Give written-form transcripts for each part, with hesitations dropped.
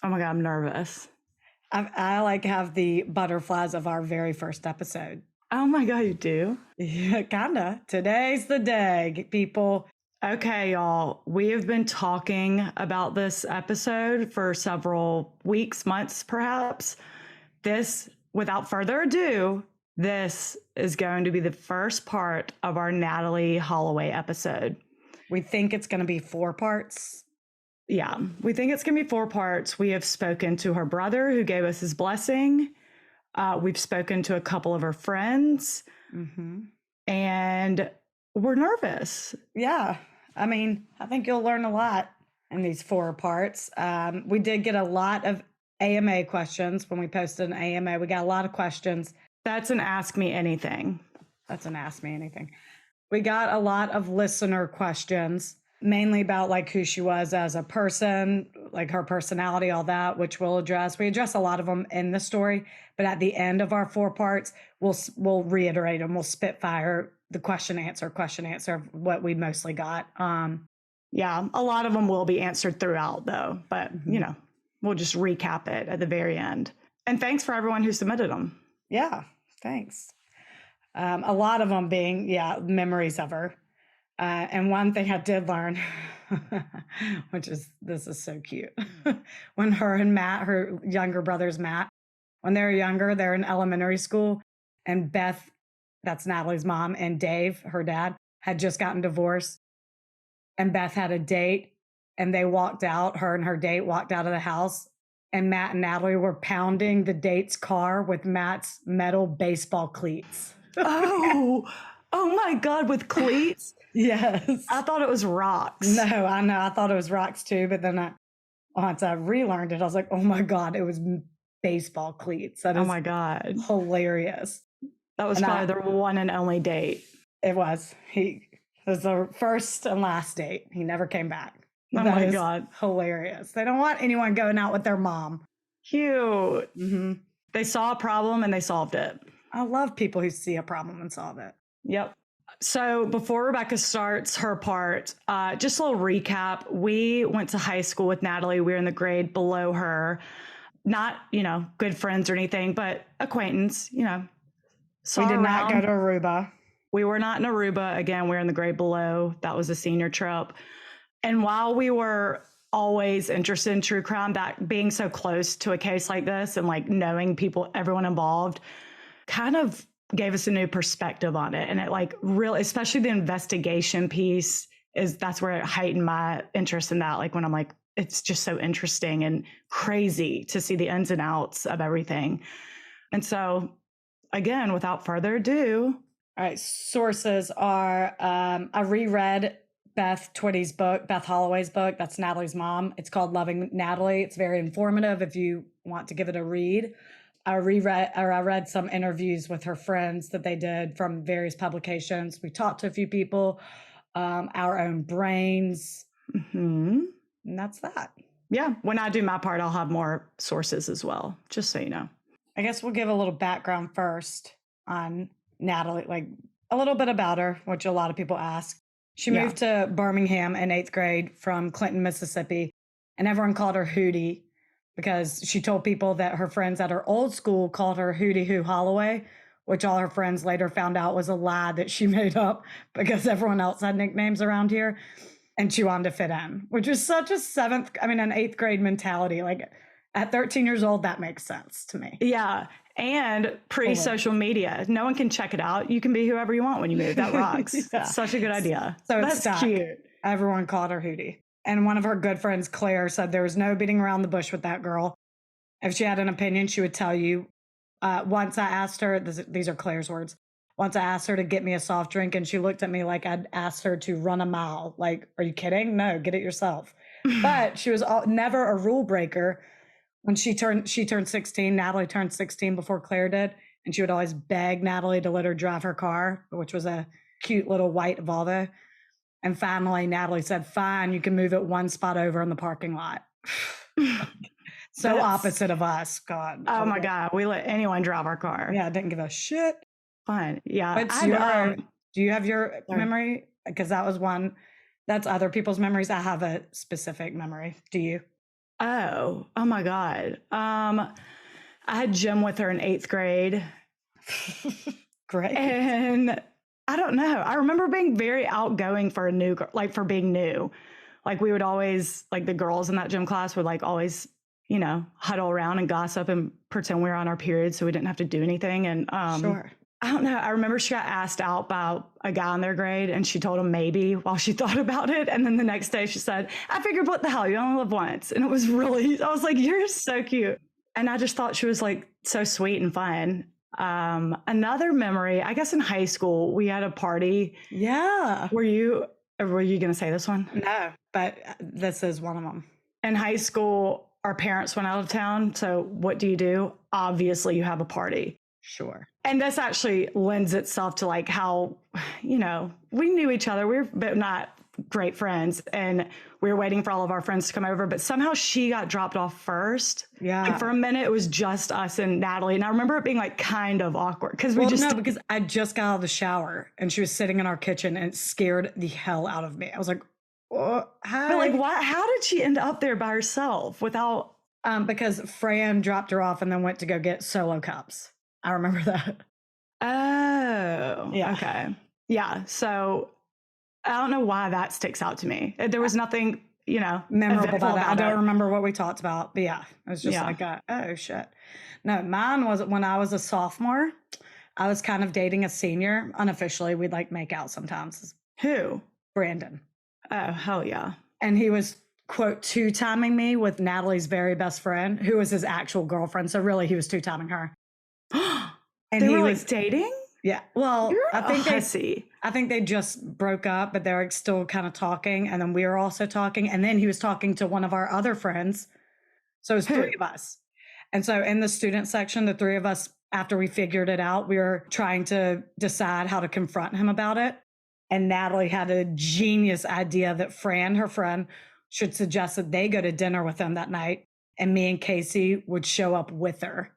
Oh my God, I'm nervous. I like have the butterflies of our very first episode. Oh my God, you do? Yeah, kinda. Today's the day, people. Okay, y'all. We have been talking about this episode for several weeks, months, perhaps. Without further ado, this is going to be the first part of our Natalee Holloway episode. We think it's going to be 4 parts. Yeah, we think it's going to be 4 parts. We have spoken to her brother who gave us his blessing. We've spoken to a couple of her friends. Mm-hmm. And we're nervous. Yeah. I mean, I think you'll learn a lot in these 4 parts. We did get a lot of AMA questions when we posted an AMA. We got a lot of questions. That's an Ask Me Anything. That's an Ask Me Anything. We got a lot of listener questions, mainly about like who she was as a person, like her personality, all that, which we'll address. We address a lot of them in the story, but at the end of our 4 parts, we'll reiterate them. We'll spitfire the question answer, what we mostly got. Yeah, a lot of them will be answered throughout though, but we'll just recap it at the very end. And thanks for everyone who submitted them. Yeah, thanks. A lot of them being, memories of her. And one thing I did learn, this is so cute. When her and Matt, her younger brother's Matt, when they're younger, they're in elementary school, and Beth, that's Natalee's mom, and Dave, her dad, had just gotten divorced. And Beth had a date, and they walked out, her and her date walked out of the house, and Matt and Natalee were pounding the date's car with Matt's metal baseball cleats. Oh my God, with cleats? Yes. I thought it was rocks. No, I know. I thought it was rocks too, but then once I relearned it, I was like, oh my God, it was baseball cleats. Oh my God. Hilarious. That was probably their one and only date. It was. It was the first and last date. He never came back. Oh my God. Hilarious. They don't want anyone going out with their mom. Cute. Mm-hmm. They saw a problem and they solved it. I love people who see a problem and solve it. Yep. So before Rebecca starts her part, just a little recap. We went to high school with Natalee. We were in the grade below her. Not, good friends or anything, but acquaintance, We did not go to Aruba. We were not in Aruba. Again, we were in the grade below. That was a senior trip. And while we were always interested in true crime, that being so close to a case like this and like knowing people, everyone involved, kind of gave us a new perspective on it. And it like really, especially the investigation piece, that's where it heightened my interest in that. Like when I'm like, it's just so interesting and crazy to see the ins and outs of everything. And so again, without further ado. All right. Sources are, I reread Beth Holloway's book. That's Natalee's mom. It's called Loving Natalee. It's very informative if you want to give it a read. I read some interviews with her friends that they did from various publications. We talked to a few people, our own brains. Mm-hmm. And that's that. Yeah. When I do my part, I'll have more sources as well, just so you know. I guess we'll give a little background first on Natalee, like a little bit about her, which a lot of people ask. She moved to Birmingham in 8th grade from Clinton, Mississippi, and everyone called her Hootie because she told people that her friends at her old school called her Hootie Hoo Holloway, which all her friends later found out was a lie that she made up because everyone else had nicknames around here. And she wanted to fit in, which was such an 8th grade mentality. Like at 13 years old, that makes sense to me. Yeah. And pre-social media. No one can check it out. You can be whoever you want when you move. That rocks. Such a good idea. So that's cute. Everyone called her Hootie. And one of her good friends, Claire, said there was no beating around the bush with that girl. If she had an opinion, she would tell you. Once I asked her, these are Claire's words. Once I asked her to get me a soft drink and she looked at me like I'd asked her to run a mile. Like, are you kidding? No, get it yourself. But she was never a rule breaker. When she turned 16, Natalee turned 16 before Claire did. And she would always beg Natalee to let her drive her car, which was a cute little white Volvo. And finally, Natalee said, fine, you can move it 1 spot over in the parking lot. So opposite of us. God. Oh my God. We let anyone drive our car. Yeah, I didn't give a shit. Fine. Yeah. Do you have your memory? Because that was one. That's other people's memories. I have a specific memory. Do you? Oh my God. I had gym with her in 8th grade. Great. And I don't know. I remember being very outgoing for a new girl, like for being new. Like we would always, like the girls in that gym class would like always, huddle around and gossip and pretend we were on our periods so we didn't have to do anything. And Sure. I don't know. I remember she got asked out by a guy in their grade and she told him maybe while she thought about it. And then the next day she said, I figured, what the hell? You only live once. And it was really, I was like, you're so cute. And I just thought she was like so sweet and fun. Another memory, I guess in high school, we had a party. Yeah. Were you going to say this one? No, but this is one of them. In high school, our parents went out of town. So what do? Obviously, you have a party. Sure. And this actually lends itself to like how, we knew each other. We were not great friends and we were waiting for all of our friends to come over, but somehow she got dropped off first. Yeah. Like for a minute, it was just us and Natalie. And I remember it being like kind of awkward because because I just got out of the shower and she was sitting in our kitchen and it scared the hell out of me. I was like, oh, hi. But like, why? How did she end up there by herself without? Because Fran dropped her off and then went to go get Solo cups. I remember that. Oh, yeah. Okay. Yeah. So I don't know why that sticks out to me. There was nothing, memorable about that. I don't it. remember what we talked about, but yeah, it was just like, oh shit. No, mine was when I was a sophomore. I was kind of dating a senior. Unofficially, we'd like make out sometimes. Who? Brandon. Oh, hell yeah. And he was, quote, two-timing me with Natalie's very best friend, who was his actual girlfriend. So really, he was two-timing her. And they were like dating? Yeah. Well, I think they just broke up, but they were still kind of talking. And then we were also talking. And then he was talking to one of our other friends. So it was 3 of us. And so in the student section, the 3 of us, after we figured it out, we were trying to decide how to confront him about it. And Natalie had a genius idea that Fran, her friend, should suggest that they go to dinner with him that night. And me and Casey would show up with her.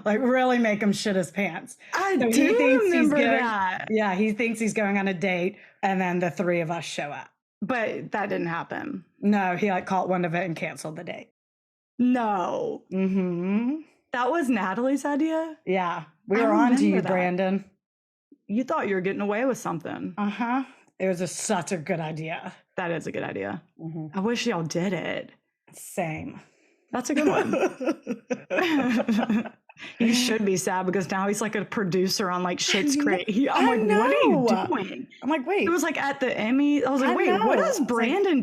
Like really make him shit his pants. I do remember that. Yeah, he thinks he's going on a date, and then the 3 of us show up. But that didn't happen. No, he like caught wind of it and canceled the date. No. Mm-hmm. That was Natalie's idea? Yeah. We were on to you, Brandon. You thought you were getting away with something. Uh-huh. It was such a good idea. That is a good idea. Mm-hmm. I wish y'all did it. Same. That's a good one. You should be sad because now he's like a producer on like Schitt's Creek. I'm like, what are you doing? I'm like, wait. It was like at the Emmy. I was like, wait, what does Brandon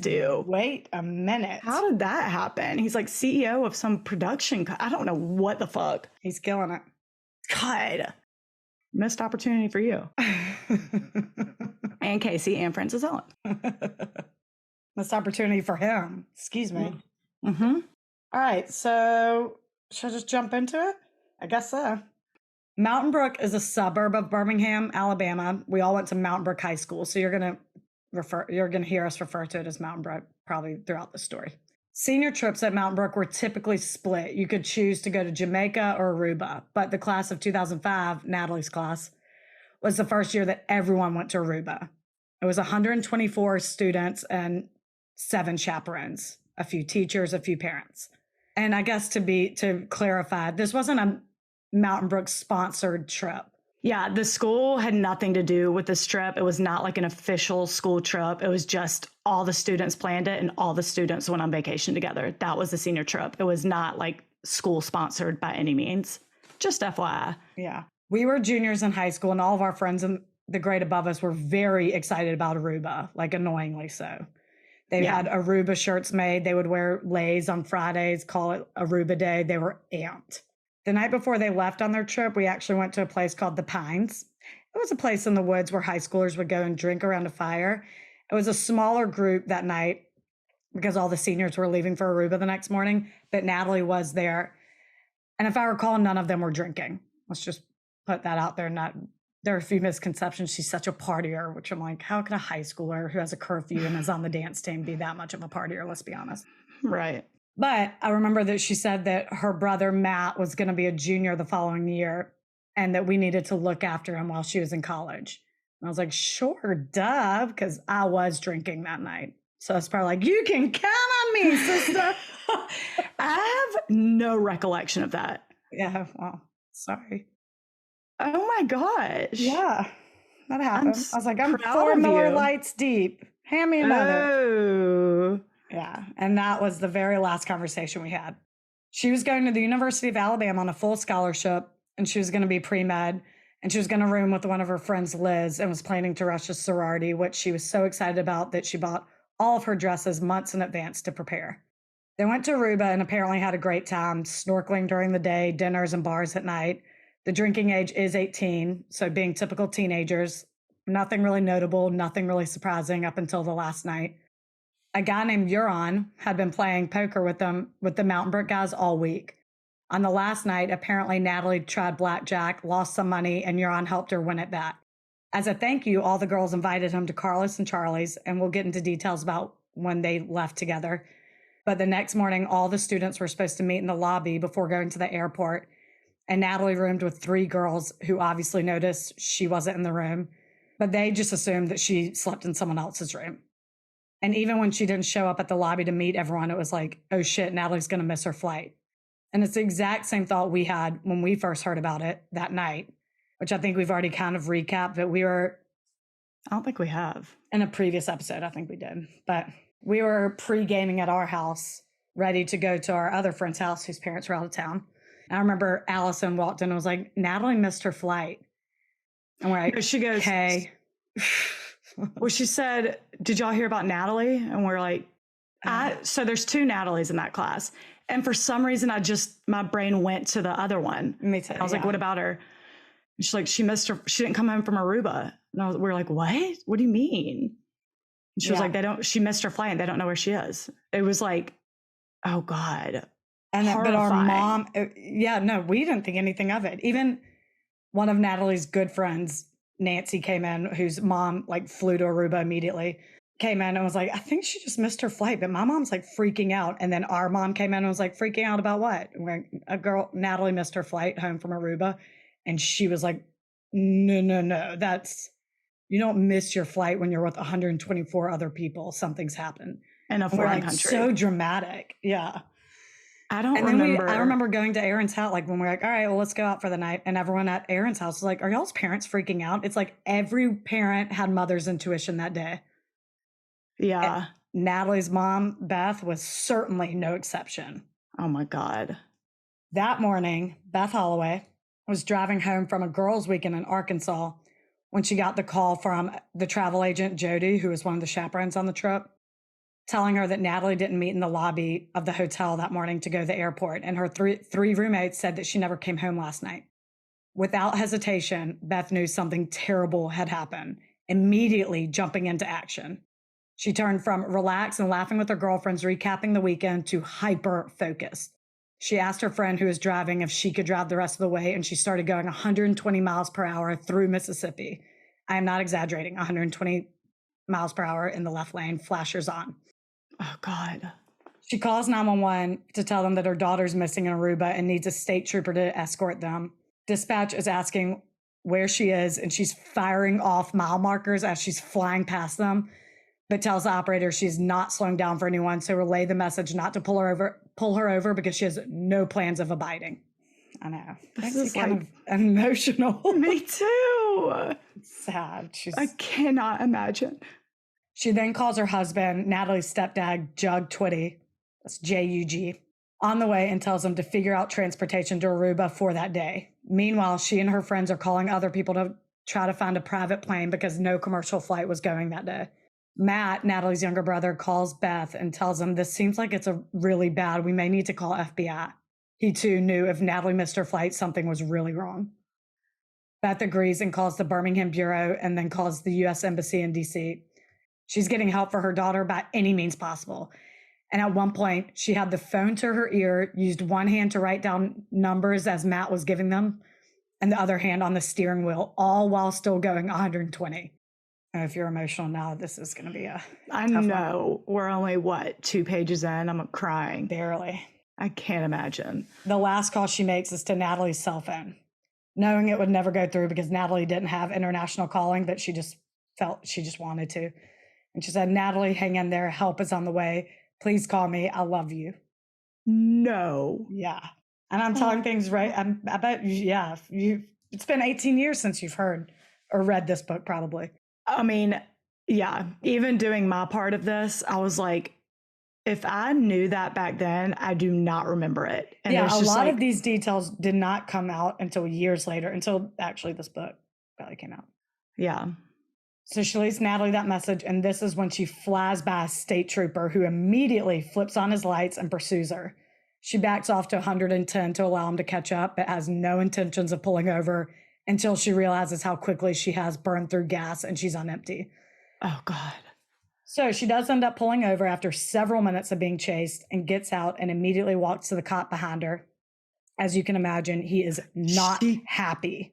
do? Wait a minute. How did that happen? He's like CEO of some production. I don't know what the fuck. He's killing it. God. Missed opportunity for you. And Casey and Francis Ellen. Missed opportunity for him. Excuse me. Mm-hmm. All right, so should I just jump into it? I guess so. Mountain Brook is a suburb of Birmingham, Alabama. We all went to Mountain Brook High School, so you're gonna hear us refer to it as Mountain Brook probably throughout the story. Senior trips at Mountain Brook were typically split. You could choose to go to Jamaica or Aruba, but the class of 2005, Natalie's class, was the first year that everyone went to Aruba. It was 124 students and 7 chaperones, a few teachers, a few parents. And I guess to clarify, this wasn't a Mountain Brook sponsored trip. Yeah, the school had nothing to do with this trip. It was not like an official school trip. It was just all the students planned it and all the students went on vacation together. That was the senior trip. It was not like school sponsored by any means. Just FYI. Yeah. We were juniors in high school and all of our friends in the grade above us were very excited about Aruba, like annoyingly so. They had Aruba shirts made. They would wear leis on Fridays, call it Aruba Day. They were amped. The night before they left on their trip, we actually went to a place called The Pines. It was a place in the woods where high schoolers would go and drink around a fire. It was a smaller group that night because all the seniors were leaving for Aruba the next morning, but Natalie was there. And if I recall, none of them were drinking. Let's just put that out there. There are a few misconceptions. She's such a partier, which I'm like, how can a high schooler who has a curfew and is on the dance team be that much of a partier? Let's be honest. Right. But I remember that she said that her brother, Matt, was going to be a junior the following year and that we needed to look after him while she was in college. I was like, sure, duh, because I was drinking that night. So it's probably like, you can count on me, sister. I have no recollection of that. Yeah, well, sorry. Oh my gosh. Yeah, that happened. I was like, I'm proud 4 of Miller you. Lights deep. Hand me another. Oh. Yeah, and that was the very last conversation we had. She was going to the University of Alabama on a full scholarship, and she was going to be pre-med, and she was going to room with one of her friends, Liz, and was planning to rush a sorority, which she was so excited about that she bought all of her dresses months in advance to prepare. They went to Aruba and apparently had a great time, snorkeling during the day, dinners and bars at night. The drinking age is 18, so being typical teenagers, nothing really notable, nothing really surprising up until the last night. A guy named Euron had been playing poker with the Mountain Brook guys all week. On the last night, apparently Natalie tried blackjack, lost some money, and Euron helped her win it back. As a thank you, all the girls invited him to Carlos and Charlie's, and we'll get into details about when they left together. But the next morning, all the students were supposed to meet in the lobby before going to the airport, and Natalie roomed with 3 girls who obviously noticed she wasn't in the room, but they just assumed that she slept in someone else's room. And even when she didn't show up at the lobby to meet everyone, it was like, oh shit, Natalie's going to miss her flight. And it's the exact same thought we had when we first heard about it that night, which I think we've already kind of recapped, but I don't think we have. In a previous episode, I think we did. But we were pre-gaming at our house, ready to go to our other friend's house whose parents were out of town. And I remember Allison walked in and was like, Natalie missed her flight. And we're like, she goes, okay. Well, she said, did y'all hear about Natalie? And we're like, so there's 2 Natalies in that class. And for some reason, my brain went to the other one. Me too. I was like, what about her? And she's like, she missed her. She didn't come home from Aruba. And we're like, what? What do you mean? And she was like, she missed her flight and they don't know where she is. It was like, oh God. And but our mom, we didn't think anything of it. Even one of Natalie's good friends, Nancy, came in, whose mom like flew to Aruba immediately, came in and was like, I think she just missed her flight, but my mom's like freaking out. And then our mom came in and was like, freaking out about what? Natalie missed her flight home from Aruba. And she was like, no, you don't miss your flight when you're with 124 other people. Something's happened. In a foreign country. So dramatic. Yeah. I don't remember. I remember going to Aaron's house, like when we're like, all right, well, let's go out for the night. And everyone at Aaron's house was like, are y'all's parents freaking out? It's like every parent had mother's intuition that day. Yeah. And Natalie's mom, Beth, was certainly no exception. Oh my God. That morning, Beth Holloway was driving home from a girls' weekend in Arkansas when she got the call from the travel agent, Jody, who was one of the chaperones on the trip, telling her that Natalie didn't meet in the lobby of the hotel that morning to go to the airport. And her three roommates said that she never came home last night. Without hesitation, Beth knew something terrible had happened, immediately jumping into action. She turned from relaxed and laughing with her girlfriends, recapping the weekend, to hyper-focused. She asked her friend who was driving if she could drive the rest of the way, and she started going 120 miles per hour through Mississippi. I am not exaggerating, 120 miles per hour in the left lane, flashers on. Oh, God. She calls 911 to tell them that her daughter's missing in Aruba and needs a state trooper to escort them. Dispatch is asking where she is, and she's firing off mile markers as she's flying past them, but tells the operator she's not slowing down for anyone, so relay the message not to pull her over because she has no plans of abiding. I know. This is kind of emotional. Me too. Sad. I cannot imagine. She then calls her husband, Natalie's stepdad, Jug Twitty, that's Jug, on the way and tells him to figure out transportation to Aruba for that day. Meanwhile, she and her friends are calling other people to try to find a private plane because no commercial flight was going that day. Matt, Natalie's younger brother, calls Beth and tells him this seems like it's a really bad. We may need to call FBI. He too knew if Natalie missed her flight, something was really wrong. Beth agrees and calls the Birmingham Bureau and then calls the U.S. Embassy in D.C. She's getting help for her daughter by any means possible. And at one point, she had the phone to her ear, used one hand to write down numbers as Matt was giving them, and the other hand on the steering wheel, all while still going 120. If you're emotional now, this is going to be a I know. We're only, 2 pages in? I'm crying. Barely. I can't imagine. The last call she makes is to Natalie's cell phone. knowing it would never go through because Natalie didn't have international calling, that she just felt she just wanted to. And she said, Natalie, hang in there. Help is on the way. Please call me. I love you. No. Yeah. And I'm telling things right. I bet, yeah, it's been 18 years since you've heard or read this book, probably. I mean, yeah, even doing my part of this, I was like, if I knew that back then, I do not remember it. And Yeah, there's a just lot like, of these details did not come out until years later, until actually this book probably came out. yeah. So she leaves Natalie that message, and this is when she flies by a state trooper who immediately flips on his lights and pursues her. She backs off to 110 to allow him to catch up, but has no intentions of pulling over until she realizes how quickly she has burned through gas and she's on empty. Oh, God. So she does end up pulling over after several minutes of being chased and gets out and immediately walks to the cop behind her. As you can imagine, he is not happy.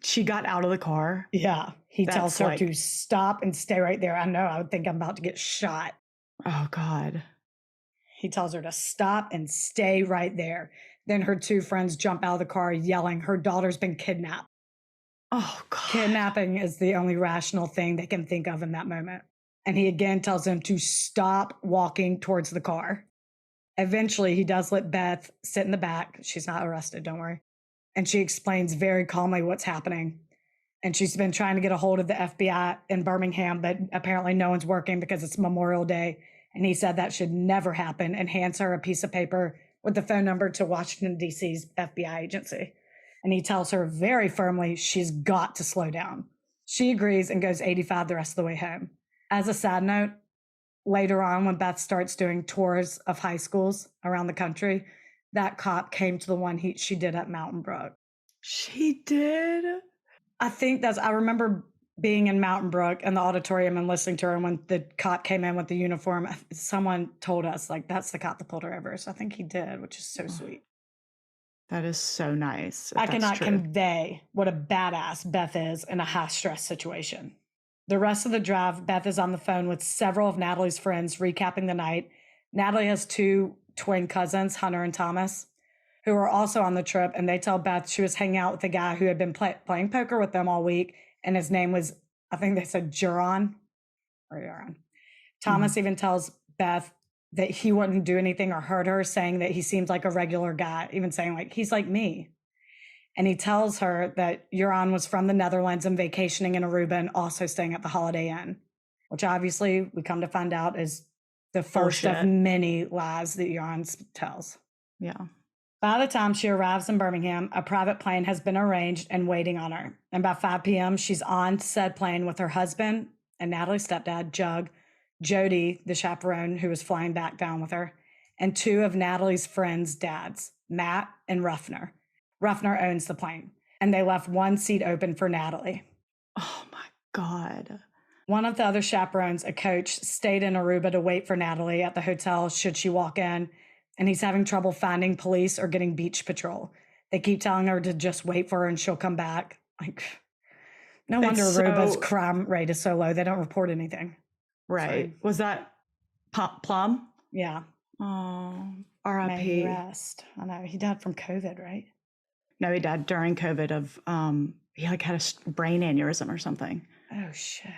She got out of the car. Yeah. He That's tells her like- to stop and stay right there. I know. I would think I'm about to get shot. Oh, God. He tells her to stop and stay right there. Then her two friends jump out of the car yelling, her daughter's been kidnapped. Oh, God. Kidnapping is the only rational thing they can think of in that moment. And he again tells them to stop walking towards the car. Eventually, he does let Beth sit in the back. She's not arrested, don't worry. And she explains very calmly what's happening. And she's been trying to get a hold of the FBI in Birmingham, but apparently no one's working because it's Memorial Day. And he said that should never happen and hands her a piece of paper with the phone number to Washington, D.C.'s FBI agency. And he tells her very firmly she's got to slow down. She agrees and goes 85 the rest of the way home. As a side note, later on when Beth starts doing tours of high schools around the country, that cop came to the one she did at Mountain Brook. She did? I remember being in Mountain Brook in the auditorium and listening to her. And when the cop came in with the uniform, someone told us, like, that's the cop that pulled her over. So I think he did, which is so sweet. That is so nice. I cannot convey what a badass Beth is in a high stress situation. The rest of the drive, Beth is on the phone with several of Natalie's friends recapping the night. Natalie has two twin cousins, Hunter and Thomas, who are also on the trip. And they tell Beth she was hanging out with a guy who had been playing poker with them all week. And his name was, I think they said Juron. Thomas even tells Beth that he wouldn't do anything or hurt her, saying that he seems like a regular guy, even saying like, he's like me. And he tells her that Juron was from the Netherlands and vacationing in Aruba and also staying at the Holiday Inn, which obviously we come to find out is the first of many lies that Juron tells. Yeah. By the time she arrives in Birmingham, a private plane has been arranged and waiting on her. And by 5 p.m., she's on said plane with her husband and Natalie's stepdad, Jug, Jody, the chaperone who was flying back down with her, and two of Natalie's friends' dads, Matt and Ruffner. Ruffner owns the plane, and they left one seat open for Natalie. Oh, my God. One of the other chaperones, a coach, stayed in Aruba to wait for Natalie at the hotel should she walk in, and he's having trouble finding police or getting beach patrol. They keep telling her to just wait for her and she'll come back. Like, no wonder Aruba's crime rate is so low. They don't report anything. Right. Was that Plum? Yeah. Oh, R.I.P. Rest. I know. He died from COVID, right? No, he died during COVID of, he like had a brain aneurysm or something. Oh, shit.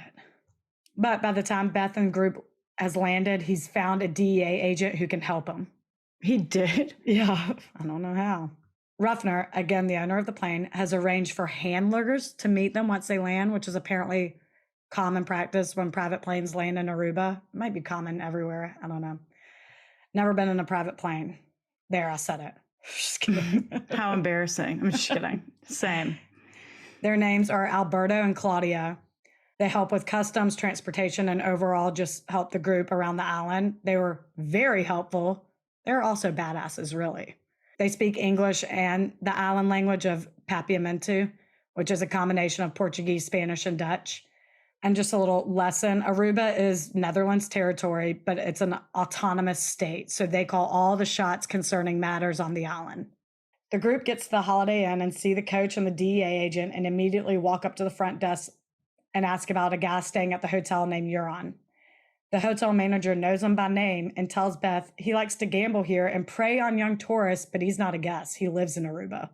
But by the time Beth and group has landed, he's found a DEA agent who can help him. He did? Yeah. I don't know how. Ruffner, again, the owner of the plane, has arranged for handlers to meet them once they land, which is apparently common practice when private planes land in Aruba. It might be common everywhere. I don't know. Never been in a private plane. There, I said it. Just kidding. How embarrassing. I'm just kidding. Same. Their names are Alberto and Claudio. They help with customs, transportation, and overall just help the group around the island. They were very helpful. They're also badasses, really. They speak English and the island language of Papiamentu, which is a combination of Portuguese, Spanish, and Dutch. And just a little lesson, Aruba is Netherlands territory, but it's an autonomous state. So they call all the shots concerning matters on the island. The group gets to the Holiday Inn and see the coach and the DEA agent and immediately walk up to the front desk and ask about a guy staying at the hotel named Juron. The hotel manager knows him by name and tells Beth he likes to gamble here and prey on young tourists, but he's not a guest. He lives in Aruba.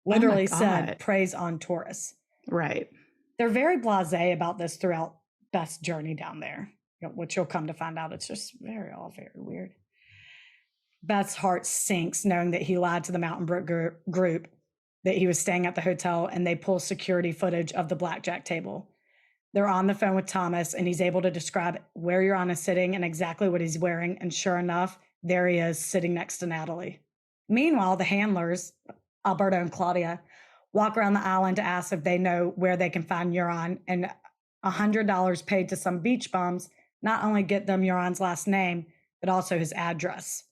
Literally God. said, preys on tourists. Right. They're very blasé about this throughout Beth's journey down there, which you'll come to find out it's just very weird. Beth's heart sinks knowing that he lied to the Mountain Brook group, that he was staying at the hotel, and they pull security footage of the blackjack table. They're on the phone with Thomas, and he's able to describe where Euron is sitting and exactly what he's wearing. And sure enough, there he is sitting next to Natalie. Meanwhile, the handlers, Alberto and Claudia, walk around the island to ask if they know where they can find Euron, and $100 paid to some beach bums not only get them Euron's last name, but also his address.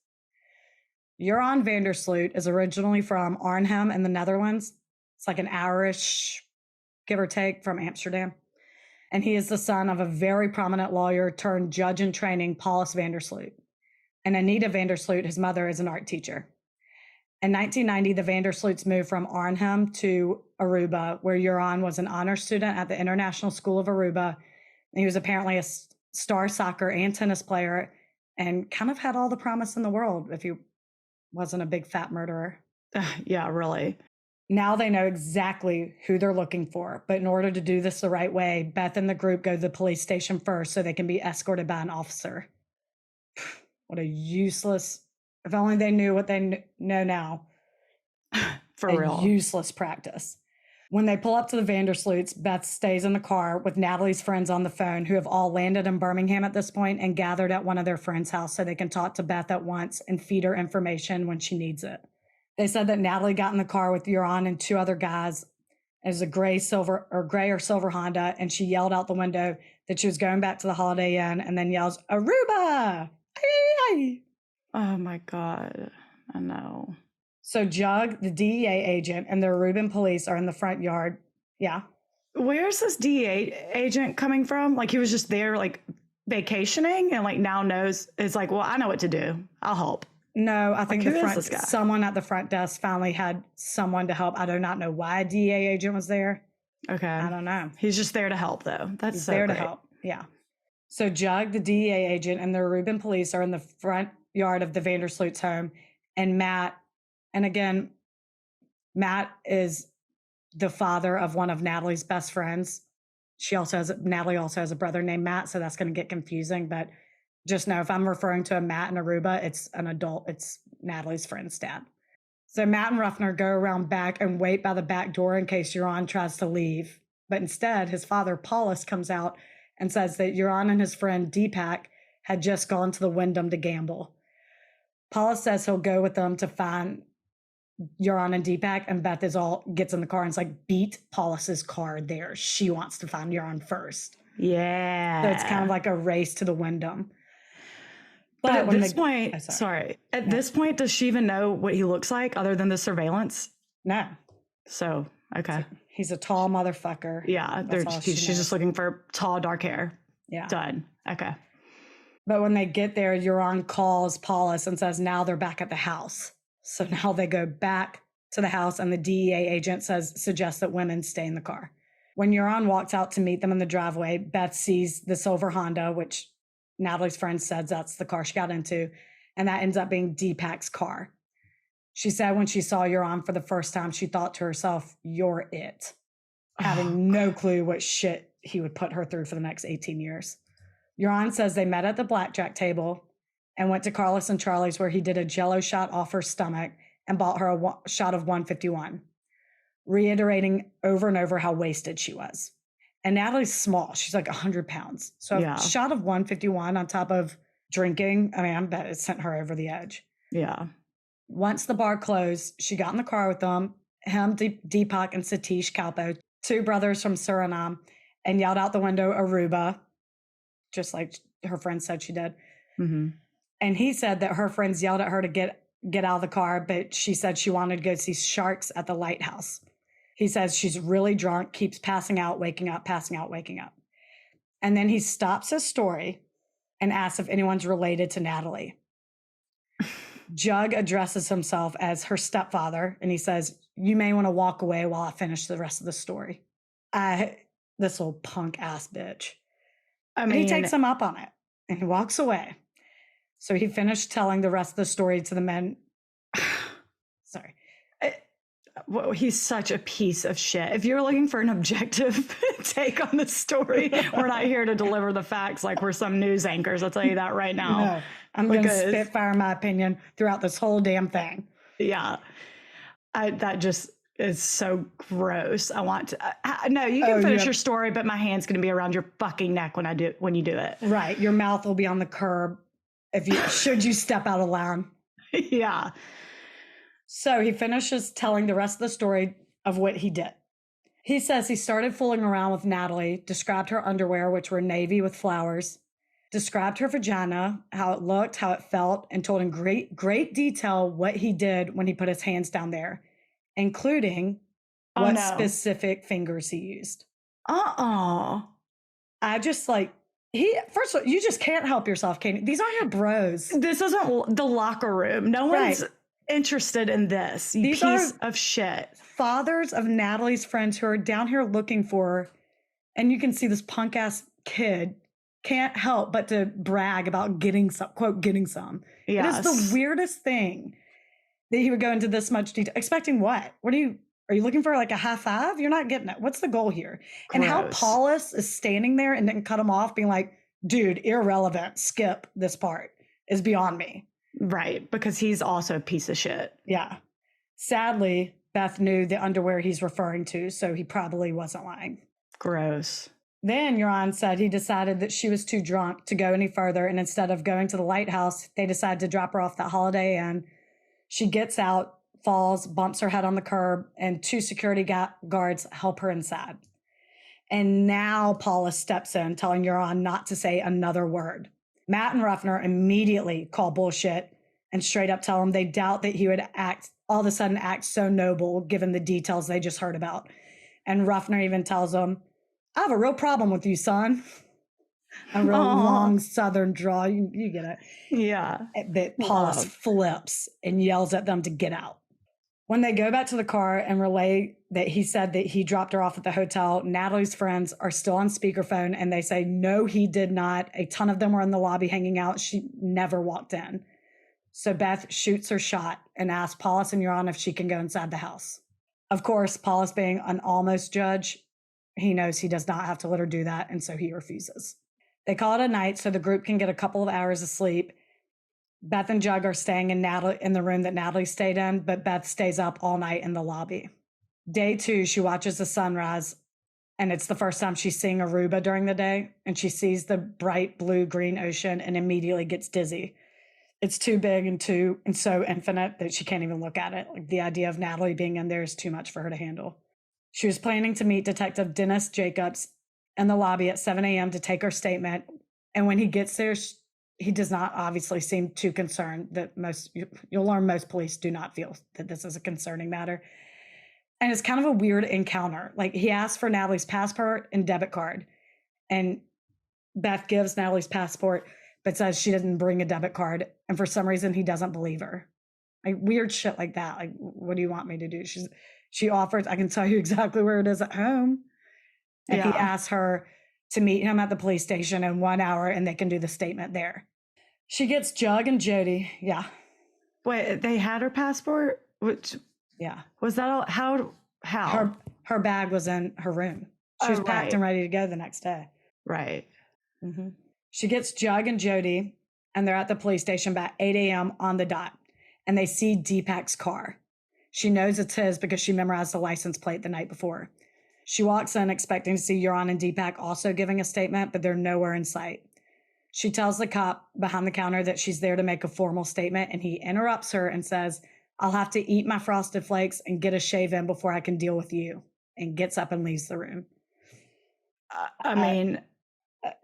Euron Vandersloot is originally from Arnhem in the Netherlands. It's like an hour-ish, give or take, from Amsterdam. And he is the son of a very prominent lawyer turned judge in training, Paulus Vandersloot. And Anita Vandersloot, his mother, is an art teacher. In 1990, the Vandersloots moved from Arnhem to Aruba, where Euron was an honor student at the International School of Aruba. He was apparently a star soccer and tennis player and kind of had all the promise in the world if he wasn't a big fat murderer. Yeah, really. Now they know exactly who they're looking for. But in order to do this the right way, Beth and the group go to the police station first so they can be escorted by an officer. What a useless, if only they knew what they know now. For real. Useless practice. When they pull up to the Vandersloots, Beth stays in the car with Natalie's friends on the phone, who have all landed in Birmingham at this point and gathered at one of their friends' house so they can talk to Beth at once and feed her information when she needs it. They said that Natalie got in the car with Euron and two other guys. It was a gray or silver Honda, and she yelled out the window that she was going back to the Holiday Inn, and then yells, "Aruba!" Ay! Oh my God. I know. So Jug, the DEA agent, and the Aruban police are in the front yard. Yeah. Where's this DEA agent coming from? Like, he was just there, like, vacationing, and like now knows, it's like, well, I know what to do. I'll help. No, I think Like, someone at the front desk finally had someone to help. I do not know why a DEA agent was there. Okay. I don't know. He's just there to help, though. He's there great. to help. Yeah. So Jug, the DEA agent, and the Aruban police are in the front yard of the Vandersloots' home, and Matt, and again, Matt is the father of one of Natalie's best friends. Natalie also has a brother named Matt, so that's going to get confusing. But just know, if I'm referring to a Matt in Aruba, it's an adult. It's Natalie's friend's dad. So Matt and Ruffner go around back and wait by the back door in case Euron tries to leave. But instead, his father, Paulus, comes out and says that Euron and his friend Deepak had just gone to the Wyndham to gamble. Paulus says he'll go with them to find Euron and Deepak, and Beth gets in the car and is like, beat Paulus's car there. She wants to find Euron first. Yeah. So it's kind of like a race to the Wyndham. But at this point, this point, does she even know what he looks like other than the surveillance? No. So, okay. He's a tall motherfucker. Yeah. She's just looking for tall, dark hair. Yeah. Done. Okay. But when they get there, Euron calls Paulus and says now they're back at the house. So now they go back to the house, and the DEA agent suggests that women stay in the car. When Euron walks out to meet them in the driveway, Beth sees the silver Honda, which Natalie's friend says that's the car she got into, and that ends up being Deepak's car. She said when she saw Euron for the first time, she thought to herself, "You're it," having no clue what shit he would put her through for the next 18 years. Euron says they met at the blackjack table and went to Carlos and Charlie's, where he did a Jell-O shot off her stomach and bought her a shot of 151, reiterating over and over how wasted she was. And Natalie's small. She's like 100 pounds. So a shot of 151 on top of drinking, I mean, I bet it sent her over the edge. Yeah. Once the bar closed, she got in the car with them, Deepak and Satish Kalpo, two brothers from Suriname, and yelled out the window, "Aruba," just like her friend said she did. Mm-hmm. And he said that her friends yelled at her to get out of the car, but she said she wanted to go see sharks at the lighthouse. He says she's really drunk, keeps passing out, waking up, passing out, waking up. And then he stops his story and asks if anyone's related to Natalie. Jug addresses himself as her stepfather, and he says, "You may want to walk away while I finish the rest of the story." This little punk ass bitch. And he takes him up on it and he walks away. So he finished telling the rest of the story to the men. Sorry. Well, he's such a piece of shit. If you're looking for an objective take on the story, we're not here to deliver the facts like we're some news anchors. I'll tell you that right now. No, I'm going to spitfire my opinion throughout this whole damn thing. Yeah. That just is so gross. I want to. No, you can finish your story, but my hand's going to be around your fucking neck when you do it. Right. Your mouth will be on the curb should you step out of line. Yeah. So he finishes telling the rest of the story of what he did. He says he started fooling around with Natalie, described her underwear, which were navy with flowers, described her vagina, how it looked, how it felt, and told in great detail what he did when he put his hands down there, including what specific fingers he used. I just first of all, you just can't help yourself, Katie. These aren't your bros. This isn't the locker room. No one's interested in this. You These piece are of shit. Fathers of Natalie's friends who are down here looking for her. And you can see this punk ass kid can't help but to brag about getting some, quote, getting some. Yes. It is the weirdest thing that he would go into this much detail. Expecting what? Are you looking for like a high five? You're not getting it. What's the goal here? Gross. And how Paulus is standing there and didn't cut him off being like, dude, irrelevant, skip this part is beyond me. Right, because he's also a piece of shit. Yeah. Sadly, Beth knew the underwear he's referring to, so he probably wasn't lying. Gross. Then Euron said he decided that she was too drunk to go any further, and instead of going to the lighthouse, they decided to drop her off that Holiday Inn. She gets out, falls, bumps her head on the curb, and 2 security guards help her inside. And now Paulus steps in, telling Euron not to say another word. Matt and Ruffner immediately call bullshit and straight up tell him they doubt that he would all of a sudden act so noble given the details they just heard about. And Ruffner even tells him, I have a real problem with you, son. A real long Southern drawl. You get it. Yeah. But Paulus flips and yells at them to get out. When they go back to the car and relay that he said that he dropped her off at the hotel, Natalie's friends are still on speakerphone and they say, no, he did not. A ton of them were in the lobby hanging out. She never walked in. So Beth shoots her shot and asks Paulus and Euron if she can go inside the house. Of course, Paulus being an almost judge, he knows he does not have to let her do that, and so he refuses. They call it a night so the group can get a couple of hours of sleep. Beth and Jug are staying in the room that Natalie stayed in, but Beth stays up all night in the lobby. Day 2, she watches the sunrise, and it's the first time she's seeing Aruba during the day, and she sees the bright blue-green ocean and immediately gets dizzy. It's too big and so infinite that she can't even look at it. Like the idea of Natalie being in there is too much for her to handle. She was planning to meet Detective Dennis Jacobs in the lobby at 7 a.m. to take her statement, and when he gets there, he does not obviously seem too concerned. That you'll learn most police do not feel that this is a concerning matter. And it's kind of a weird encounter. Like he asks for Natalie's passport and debit card, and Beth gives Natalie's passport, but says she didn't bring a debit card. And for some reason, he doesn't believe her. Like weird shit like that. Like, what do you want me to do? She offers, I can tell you exactly where it is at home. And he asks her to meet him at the police station in 1 hour and they can do the statement there. She gets Jug and Jody. Yeah. Wait, they had her passport? Yeah. Was that all? How? Her bag was in her room. She was packed and ready to go the next day. Right. Mm-hmm. She gets Jug and Jody and they're at the police station by 8 a.m. on the dot. And they see Deepak's car. She knows it's his because she memorized the license plate the night before. She walks in expecting to see Euron and Deepak also giving a statement, but they're nowhere in sight. She tells the cop behind the counter that she's there to make a formal statement, and he interrupts her and says, I'll have to eat my Frosted Flakes and get a shave in before I can deal with you, and gets up and leaves the room. I mean,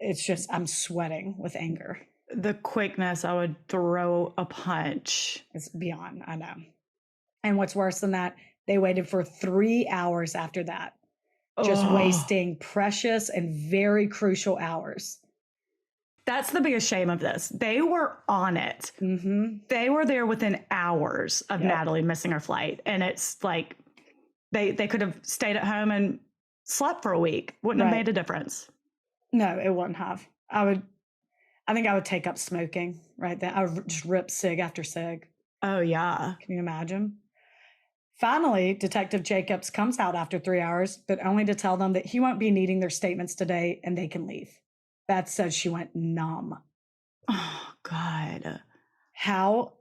it's just, I'm sweating with anger. The quickness, I would throw a punch. It's beyond, I know. And what's worse than that, they waited for 3 hours after that, just wasting precious and very crucial hours. That's the biggest shame of this. They were on it. Mm-hmm. They were there within hours of Natalie missing her flight. And it's like they could have stayed at home and slept for a week. Wouldn't have made a difference. No, it wouldn't have. I think I would take up smoking right then. I would just rip cig after cig. Oh, yeah. Can you imagine? Finally, Detective Jacobs comes out after 3 hours, but only to tell them that he won't be needing their statements today and they can leave. Beth says she went numb. Oh, God. How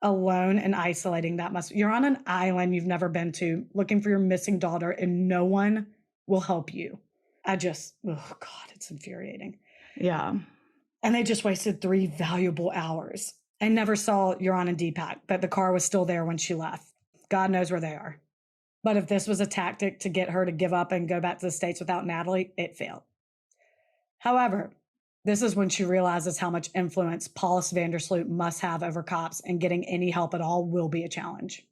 alone and isolating that must be. You're on an island you've never been to, looking for your missing daughter, and no one will help you. Oh God, it's infuriating. Yeah. And they just wasted 3 valuable hours. I never saw Euron and Deepak, but the car was still there when she left. God knows where they are. But if this was a tactic to get her to give up and go back to the States without Natalie, it failed. However, this is when she realizes how much influence Paulus Vandersloot must have over cops, and getting any help at all will be a challenge.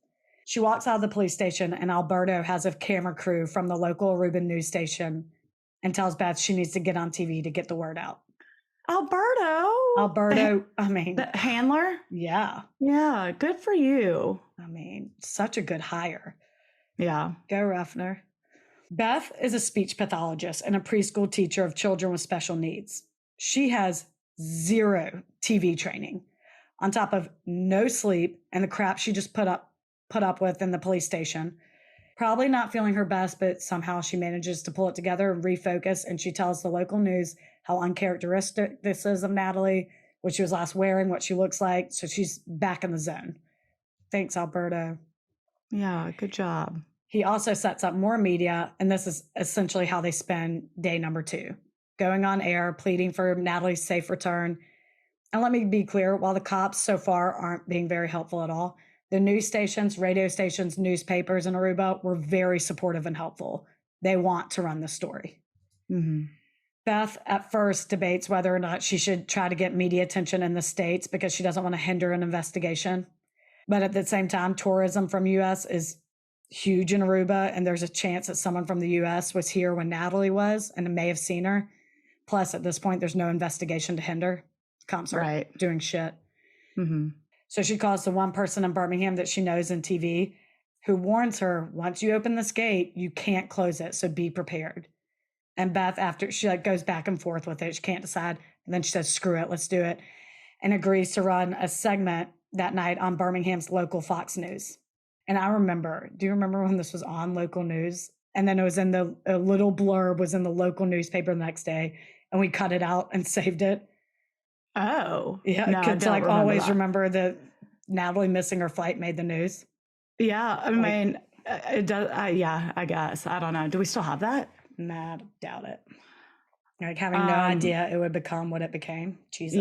She walks out of the police station, and Alberto has a camera crew from the local Aruba news station and tells Beth she needs to get on TV to get the word out. Alberto, the handler? Yeah. Yeah, good for you. Such a good hire. Yeah. Go Ruffner. Beth is a speech pathologist and a preschool teacher of children with special needs. She has 0 TV training, on top of no sleep and the crap she just put up with in the police station. Probably not feeling her best, but somehow she manages to pull it together and refocus, and she tells the local news how uncharacteristic this is of Natalie, what she was last wearing, what she looks like, so she's back in the zone. Thanks, Alberto. Yeah, good job. He also sets up more media, and this is essentially how they spend day number 2, going on air, pleading for Natalie's safe return. And let me be clear, while the cops so far aren't being very helpful at all, the news stations, radio stations, newspapers in Aruba were very supportive and helpful. They want to run the story. Mm-hmm. Beth at first debates whether or not she should try to get media attention in the States because she doesn't want to hinder an investigation. But at the same time, tourism from U.S. is huge in Aruba, and there's a chance that someone from the U.S. was here when Natalie was and may have seen her. Plus, at this point, there's no investigation to hinder. Cops are doing shit. Mm-hmm. So she calls the one person in Birmingham that she knows in TV, who warns her, once you open this gate, you can't close it, so be prepared. And Beth, after she goes back and forth with it, she can't decide. And then she says, screw it, let's do it. And agrees to run a segment that night on Birmingham's local Fox News. And do you remember when this was on local news? And then it was in a little blurb was in the local newspaper the next day, and we cut it out and saved it. Oh. Yeah, no, kids remember that Natalie missing her flight made the news. Yeah, it does. Yeah, I guess. I don't know. Do we still have that? Nah, I doubt it. Having no idea it would become what it became. Jesus.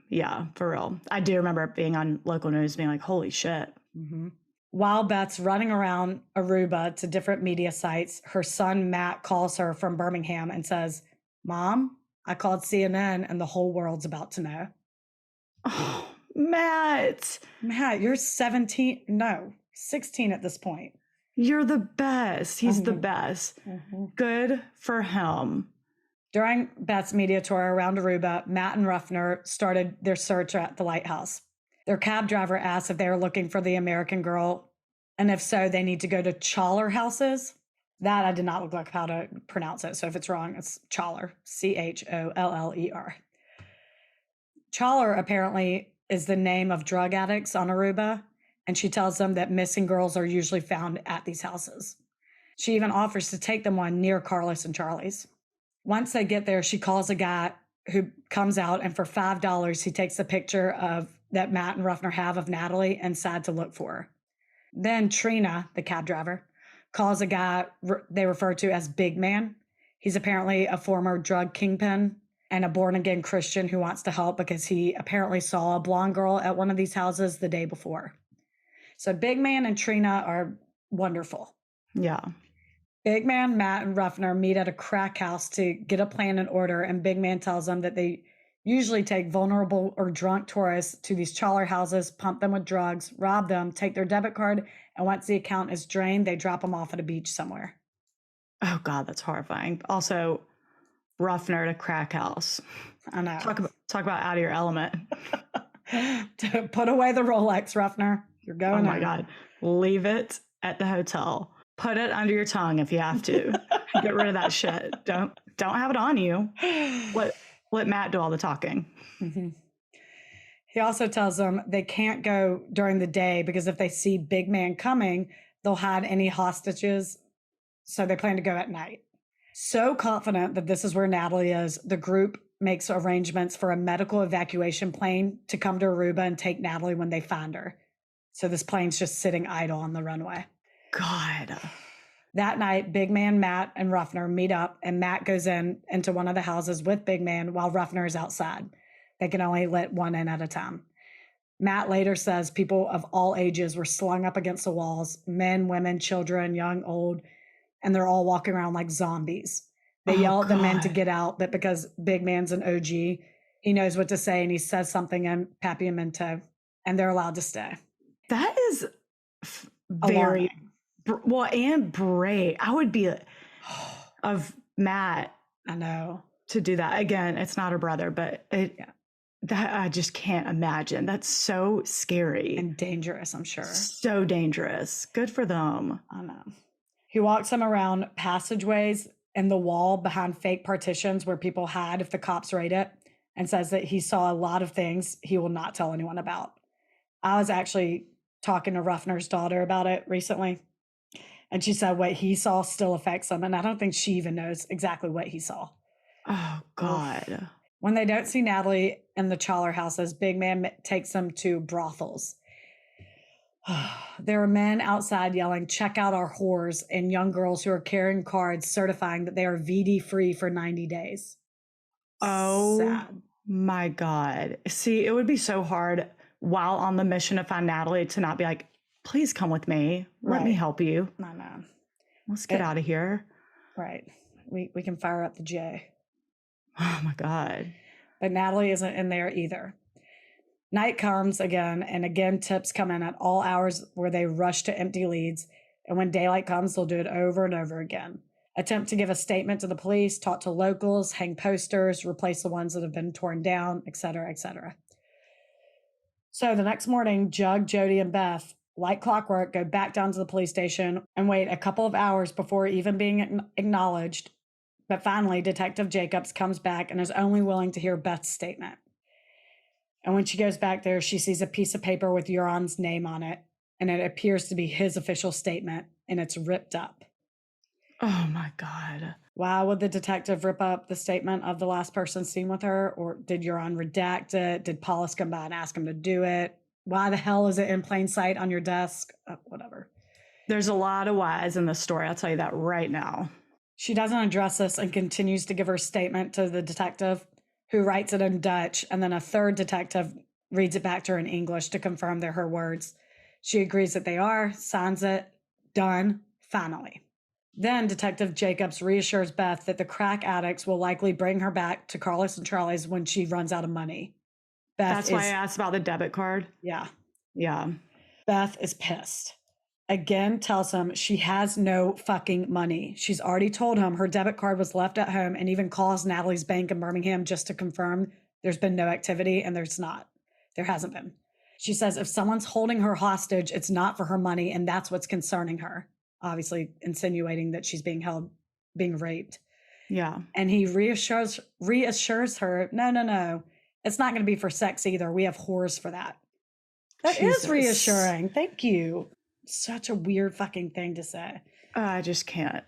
Yeah, for real. I do remember being on local news being like, holy shit. Mm-hmm. While Beth's running around Aruba to different media sites, her son Matt calls her from Birmingham and says, Mom, I called CNN and the whole world's about to know. Oh, Matt, you're 16 at this point. You're the best. He's the best. Mm-hmm. Good for him. During Beth's media tour around Aruba, Matt and Ruffner started their search at the lighthouse. Their cab driver asked if they were looking for the American girl, and if so, they need to go to Challer houses. That I did not look like how to pronounce it, so if it's wrong, it's Challer, Choller. Challer apparently is the name of drug addicts on Aruba, and she tells them that missing girls are usually found at these houses. She even offers to take them one near Carlos and Charlie's. Once they get there, she calls a guy who comes out, and for $5, he takes a picture of that Matt and Ruffner have of Natalie and decide to look for her. Then Trina, the cab driver, calls a guy they refer to as Big Man. He's apparently a former drug kingpin and a born-again Christian who wants to help because he apparently saw a blonde girl at one of these houses the day before. So Big Man and Trina are wonderful. Yeah. Big Man, Matt, and Ruffner meet at a crack house to get a plan in order, and Big Man tells them that they usually take vulnerable or drunk tourists to these Challer houses, pump them with drugs, rob them, take their debit card, and once the account is drained, they drop them off at a beach somewhere. Oh, God, that's horrifying. Also, Ruffner at a crack house. I know. Talk about out of your element. Put away the Rolex, Ruffner. You're going. Oh, my God. Leave it at the hotel. Put it under your tongue if you have to. Get rid of that shit. Don't have it on you. Let Matt do all the talking. Mm-hmm. He also tells them they can't go during the day because if they see Big Man coming, they'll hide any hostages. So they plan to go at night. So confident that this is where Natalie is, the group makes arrangements for a medical evacuation plane to come to Aruba and take Natalie when they find her. So this plane's just sitting idle on the runway. God. That night, Big Man, Matt, and Ruffner meet up, and Matt goes into one of the houses with Big Man while Ruffner is outside. They can only let one in at a time. Matt later says people of all ages were slung up against the walls, men, women, children, young, old, and they're all walking around like zombies. They yell at the men to get out, but because Big Man's an OG, he knows what to say, and he says something in Papiamento, and they're allowed to stay. That is very, well, and brave. I would be of Matt. I know. To do that. Again, it's not her brother, but that I just can't imagine. That's so scary. And dangerous, I'm sure. So dangerous. Good for them. I know. He walks them around passageways in the wall behind fake partitions where people hide if the cops raid it, and says that he saw a lot of things he will not tell anyone about. I was actually talking to Ruffner's daughter about it recently, and she said what he saw still affects him, and I don't think she even knows exactly what he saw. Oh, God. When they don't see Natalie in the Challer houses, Big Man takes them to brothels. There are men outside yelling, "Check out our whores," and young girls who are carrying cards certifying that they are VD free for 90 days. Oh, sad. My God. See, it would be so hard while on the mission to find Natalie to not be like, please come with me. Let me help you. I know. Let's get out of here. Right. We can fire up the J. Oh, my God. But Natalie isn't in there either. Night comes again, and again tips come in at all hours where they rush to empty leads. And when daylight comes, they'll do it over and over again. Attempt to give a statement to the police, talk to locals, hang posters, replace the ones that have been torn down, etc., etc. So the next morning, Jug, Jody, and Beth, like clockwork, go back down to the police station and wait a couple of hours before even being acknowledged. But finally, Detective Jacobs comes back and is only willing to hear Beth's statement. And when she goes back there, she sees a piece of paper with Euron's name on it, and it appears to be his official statement, and it's ripped up. Oh, my God. Why would the detective rip up the statement of the last person seen with her? Or did Euron redact it? Did Paulus come by and ask him to do it? Why the hell is it in plain sight on your desk? Whatever. There's a lot of whys in this story. I'll tell you that right now. She doesn't address this and continues to give her statement to the detective, who writes it in Dutch, and then a third detective reads it back to her in English to confirm they're her words. She agrees that they are, signs it, done, finally. Then Detective Jacobs reassures Beth that the crack addicts will likely bring her back to Carlos and Charlie's when she runs out of money. That's why I asked about the debit card? Yeah. Yeah. Beth is pissed. Again, tells him she has no fucking money. She's already told him her debit card was left at home, and even calls Natalie's bank in Birmingham just to confirm there's been no activity, and there's not. There hasn't been. She says if someone's holding her hostage, it's not for her money, and that's what's concerning her. Obviously insinuating that she's being raped. Yeah. And he reassures her, no. It's not going to be for sex either. We have whores for that. That is reassuring. Thank you. Such a weird fucking thing to say. I just can't.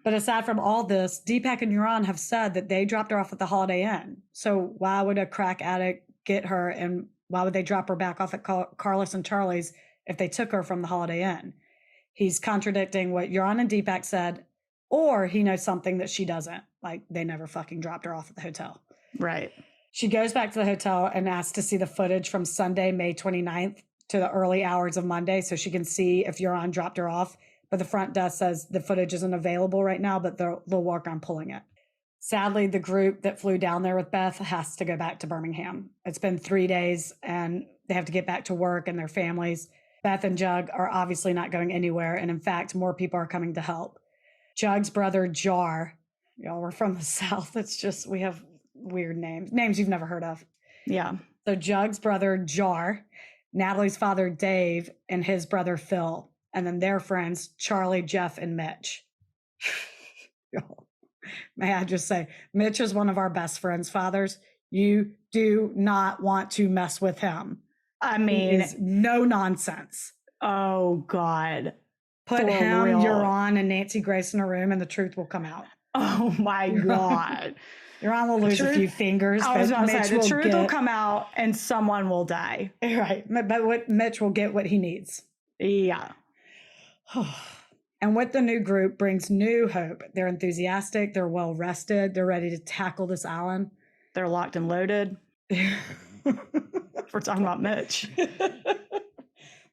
But aside from all this, Deepak and Euron have said that they dropped her off at the Holiday Inn. So why would a crack addict get her, and why would they drop her back off at Carlos and Charlie's if they took her from the Holiday Inn? He's contradicting what Euron and Deepak said, or he knows something that she doesn't. Like, they never fucking dropped her off at the hotel. Right. She goes back to the hotel and asks to see the footage from Sunday, May 29th to the early hours of Monday so she can see if Euron dropped her off. But the front desk says the footage isn't available right now, but they'll work on pulling it. Sadly, the group that flew down there with Beth has to go back to Birmingham. It's been 3 days and they have to get back to work and their families. Beth and Jug are obviously not going anywhere. And in fact, more people are coming to help. Jug's brother, Jar, y'all, we're from the South. It's just, we have weird names you've never heard of. Yeah. So Jug's brother, Jar, Natalie's father, Dave, and his brother, Phil, and then their friends, Charlie, Jeff, and Mitch. May I just say, Mitch is one of our best friends' fathers. You do not want to mess with him. I mean, no nonsense. Oh, God. Put For him, real. Euron, and Nancy Grace in a room, and the truth will come out. Oh my God. Euron will lose a few fingers. I was but about to Mitch say, the truth will get, come out and someone will die. right. But Mitch will get what he needs. Yeah. And with the new group brings new hope. They're enthusiastic. They're well rested. They're ready to tackle this island. They're locked and loaded. We're talking about Mitch.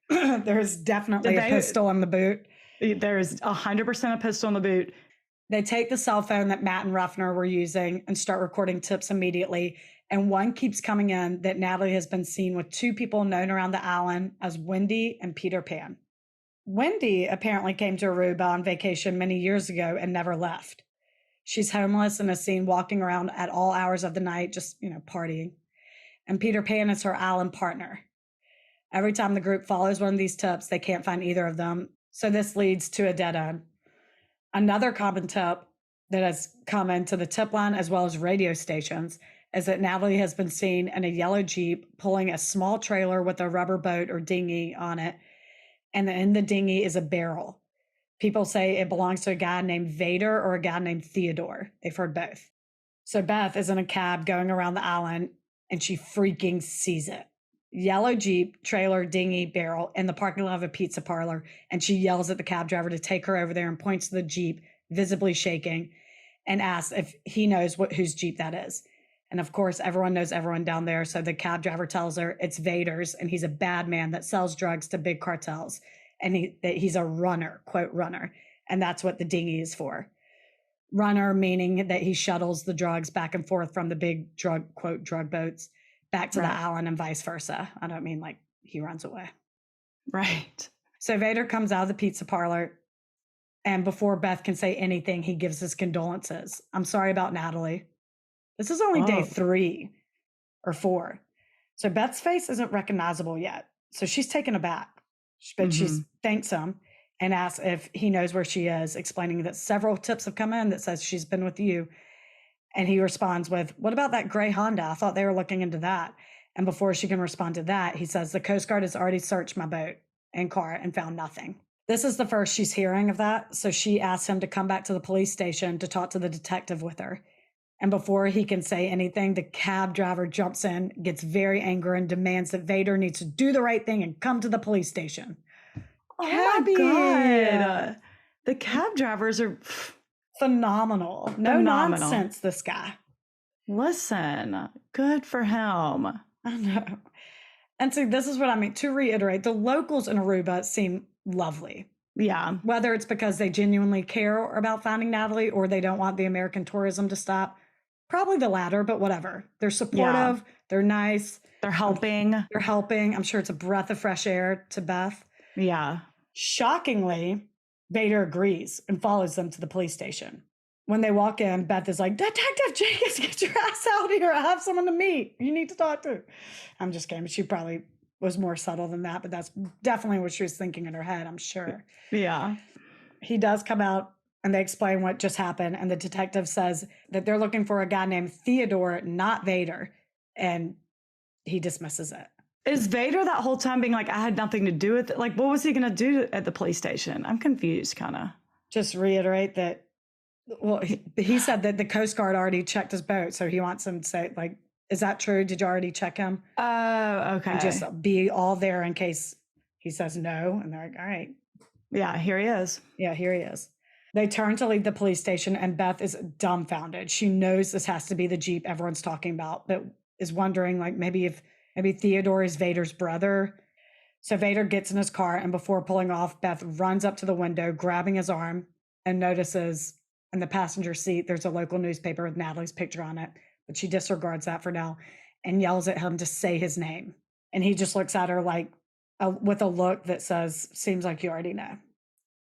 There's definitely a pistol in the boot. There's 100% a pistol in the boot. They take the cell phone that Matt and Ruffner were using and start recording tips immediately. And one keeps coming in that Natalie has been seen with two people known around the island as Wendy and Peter Pan. Wendy apparently came to Aruba on vacation many years ago and never left. She's homeless and is seen walking around at all hours of the night, just, partying. And Peter Pan is her island partner. Every time the group follows one of these tips, they can't find either of them. So this leads to a dead end. Another common tip that has come into the tip line as well as radio stations is that Natalie has been seen in a yellow Jeep pulling a small trailer with a rubber boat or dinghy on it. And in the dinghy is a barrel. People say it belongs to a guy named Vader or a guy named Theodore. They've heard both. So Beth is in a cab going around the island and she freaking sees it. Yellow Jeep, trailer, dinghy, barrel in the parking lot of a pizza parlor. And she yells at the cab driver to take her over there and points to the Jeep, visibly shaking, and asks if he knows whose Jeep that is. And of course, everyone knows everyone down there. So the cab driver tells her it's Vader's and he's a bad man that sells drugs to big cartels. And that he's a runner, quote, runner. And that's what the dinghy is for. Runner, meaning that he shuttles the drugs back and forth from the big drug, quote, drug boats back to the island and vice versa. I don't mean like he runs away. Right. So Vader comes out of the pizza parlor. And before Beth can say anything, he gives his condolences. I'm sorry about Natalie. This is only day 3 or 4. So Beth's face isn't recognizable yet. So she's taken aback. But she thanks him and asks if he knows where she is, explaining that several tips have come in that says she's been with you. And he responds with, what about that gray Honda? I thought they were looking into that. And before she can respond to that, he says, the Coast Guard has already searched my boat and car and found nothing. This is the first she's hearing of that. So she asks him to come back to the police station to talk to the detective with her. And before he can say anything, the cab driver jumps in, gets very angry, and demands that Vader needs to do the right thing and come to the police station. Oh my God. The cab drivers are phenomenal. No nonsense, this guy. Listen, good for him. I know. And so this is what I mean. To reiterate, the locals in Aruba seem lovely. Yeah. Whether it's because they genuinely care about finding Natalie or they don't want the American tourism to stop. Probably the latter, but whatever. They're supportive. Yeah. They're nice. They're helping. I'm sure it's a breath of fresh air to Beth. Yeah. Shockingly, Vader agrees and follows them to the police station. When they walk in, Beth is like, Detective Jenkins, get your ass out here. I have someone to meet. You need to talk to. I'm just kidding. She probably was more subtle than that, but that's definitely what she was thinking in her head, I'm sure. Yeah. He does come out and they explain what just happened. And the detective says that they're looking for a guy named Theodore, not Vader. And he dismisses it. Is Vader that whole time being like, I had nothing to do with it? Like, what was he going to do at the police station? I'm confused, kind of. Just reiterate that, well, he said that the Coast Guard already checked his boat. So he wants him to say, like, is that true? Did you already check him? Oh, okay. And just be all there in case he says no. And they're like, all right. Yeah, here he is. Yeah, here he is. They turn to leave the police station and Beth is dumbfounded. She knows this has to be the Jeep everyone's talking about, but is wondering like maybe Theodore is Vader's brother. So Vader gets in his car and before pulling off, Beth runs up to the window, grabbing his arm and notices in the passenger seat, there's a local newspaper with Natalie's picture on it, but she disregards that for now and yells at him to say his name. And he just looks at her like with a look that says, seems like you already know.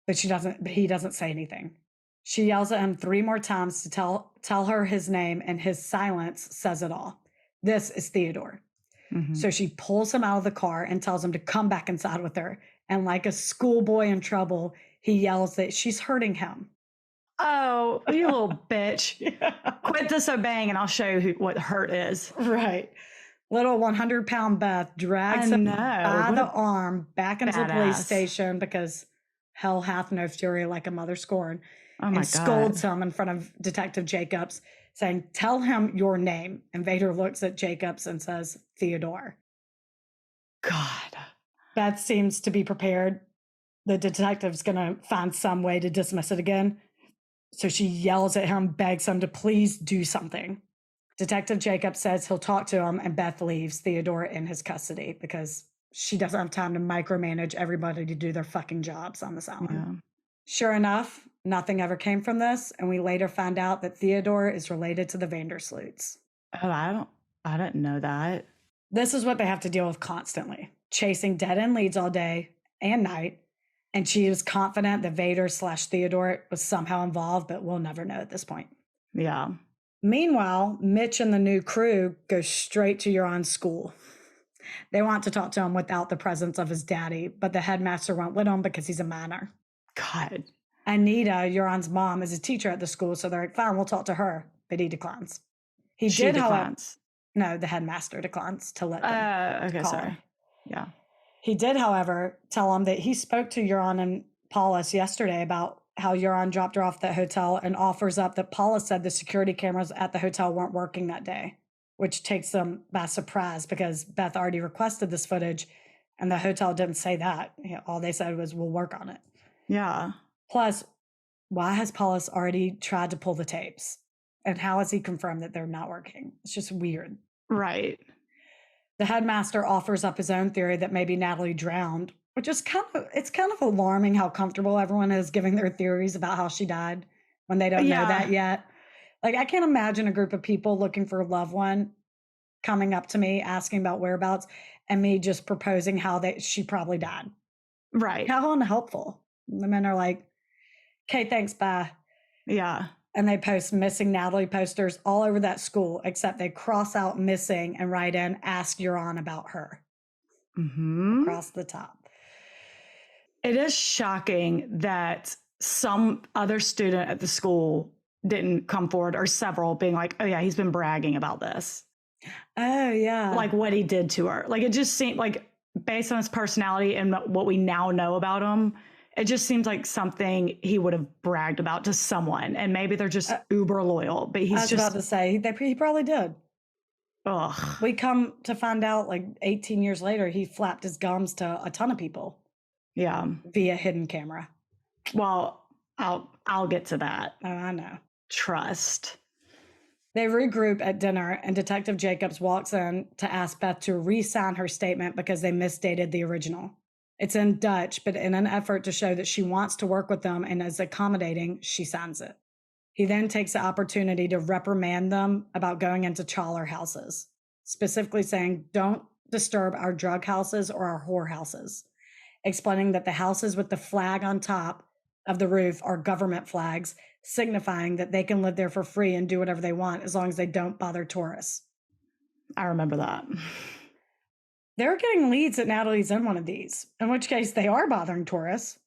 But he doesn't say anything. She yells at him 3 more times to tell her his name, and his silence says it all. This is Theodore. Mm-hmm. So she pulls him out of the car and tells him to come back inside with her. And like a schoolboy in trouble, he yells that she's hurting him. Oh, you little bitch. Yeah. Quit disobeying and I'll show you what hurt is. Right. Little 100-pound Beth drags him by the arm back into the police station because hell hath no fury like a mother scorn, Oh my and God. scolds him in front of Detective Jacobs, saying, tell him your name. And Vader looks at Jacobs and says, Theodore. God. Beth seems to be prepared. The detective's going to find some way to dismiss it again. So she yells at him, begs him to please do something. Detective Jacobs says he'll talk to him, and Beth leaves Theodore in his custody because she doesn't have time to micromanage everybody to do their fucking jobs on this island. Yeah. Sure enough, nothing ever came from this, and we later found out that Theodore is related to the Vandersloots. Oh, I didn't know that. This is what they have to deal with constantly, chasing dead-end leads all day and night, and she is confident that Vader/Theodore was somehow involved, but we'll never know at this point. Yeah. Meanwhile, Mitch and the new crew go straight to Euron's school. They want to talk to him without the presence of his daddy, but the headmaster won't let him because he's a minor. God. Anita, Euron's mom, is a teacher at the school, so they're like, fine, we'll talk to her, but he declines. She declines. No, the headmaster declines to let them Okay, call sorry. her. Yeah. He did, however, tell him that he spoke to Euron and Paulus yesterday about how Euron dropped her off at the hotel, and offers up that Paulus said the security cameras at the hotel weren't working that day, which takes them by surprise because Beth already requested this footage and the hotel didn't say that. All they said was, we'll work on it. Yeah. Plus, why has Paulus already tried to pull the tapes? And how has he confirmed that they're not working? It's just weird. Right. The headmaster offers up his own theory that maybe Natalie drowned, which is kind of alarming how comfortable everyone is giving their theories about how she died when they don't know that yet. Like, I can't imagine a group of people looking for a loved one coming up to me asking about whereabouts and me just proposing how she probably died. Right. How unhelpful. The men are like, okay, thanks, bye. Yeah. And they post missing Natalie posters all over that school, except they cross out missing and write in, ask Euron about her. Across the top. It is shocking that some other student at the school didn't come forward, or several being like, oh yeah, he's been bragging about this. Oh yeah. Like what he did to her. Like it just seemed like, based on his personality and what we now know about him, it just seems like something he would have bragged about to someone. And maybe they're just uber loyal, but he's I was about to say, he probably did. Ugh. We come to find out like 18 years later, he flapped his gums to a ton of people. Yeah. Via hidden camera. Well, I'll get to that. Oh, I know. Trust. They regroup at dinner, and Detective Jacobs walks in to ask Beth to re-sign her statement because they misdated the original. It's in Dutch, but in an effort to show that she wants to work with them and is accommodating, she signs it. He then takes the opportunity to reprimand them about going into chawler houses, specifically saying, don't disturb our drug houses or our whore houses, explaining that the houses with the flag on top of the roof are government flags, signifying that they can live there for free and do whatever they want as long as they don't bother tourists. I remember that. They're getting leads that Natalie's in one of these, in which case they are bothering tourists.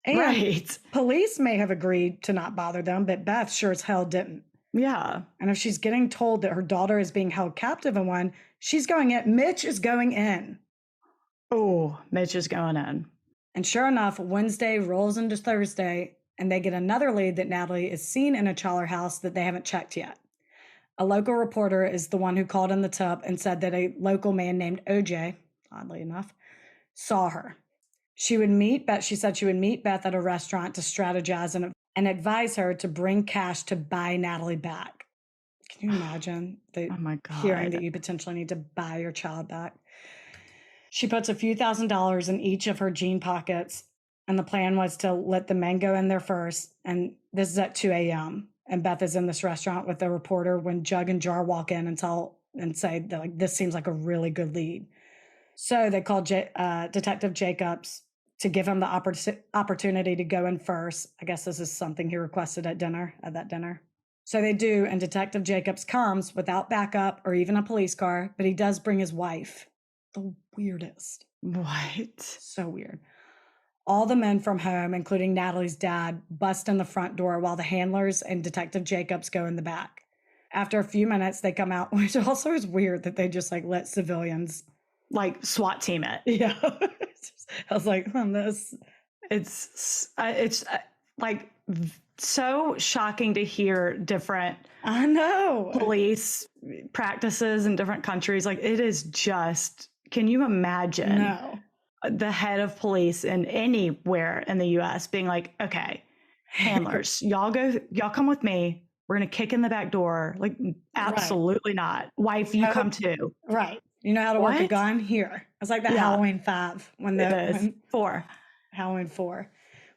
And right. Police may have agreed to not bother them, but Beth sure as hell didn't. Yeah. And if she's getting told that her daughter is being held captive in one, she's going in. Mitch is going in. Oh, Mitch is going in. And sure enough, Wednesday rolls into Thursday, and they get another lead that Natalie is seen in a chawler house that they haven't checked yet. A local reporter is the one who called in the tip and said that a local man named OJ, oddly enough, saw her. She said she would meet Beth at a restaurant to strategize and advise her to bring cash to buy Natalie back. Can you imagine hearing that you potentially need to buy your child back? She puts a few $1,000s in each of her jean pockets, and the plan was to let the men go in there first. And this is at 2 a.m. And Beth is in this restaurant with the reporter when Jug and Jar walk in and say that, like, this seems like a really good lead. So they called Detective Jacobs to give him the opportunity to go in first. I guess this is something he requested at that dinner. So they do, and Detective Jacobs comes without backup or even a police car, but he does bring his wife. The weirdest. What? So weird. All the men from home, including Natalie's dad, bust in the front door while the handlers and Detective Jacobs go in the back. After a few minutes, they come out, which also is weird that they just like let civilians like SWAT team it. Yeah. I was like, this It's like so shocking to hear different I know. police practices in different countries. Like it is just, can you imagine No. the head of police in anywhere in the US being like, okay, handlers, y'all come with me. We're going to kick in the back door. Like, absolutely not. Wife, you come too. Right. You know how to work a What? gun? Here. It's like that Halloween 5 4. Halloween 4.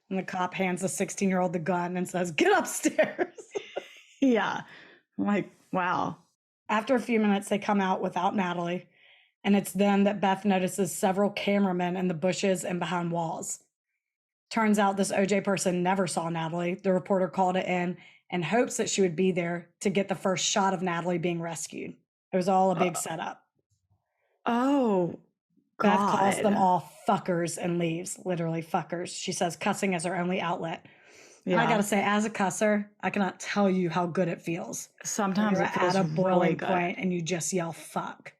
When the cop hands the 16-year-old the gun and says, "Get upstairs." Yeah. I'm like, wow. After a few minutes, they come out without Natalie. And it's then that Beth notices several cameramen in the bushes and behind walls. Turns out this OJ person never saw Natalie. The reporter called it in and hopes that she would be there to get the first shot of Natalie being rescued. It was all a big setup. Oh, Beth God. calls them all fuckers and leaves. Literally fuckers. She says cussing is her only outlet. Yeah. And I got to say, as a cusser, I cannot tell you how good it feels. Sometimes You're it feels at a boiling really good. point and you just yell fuck.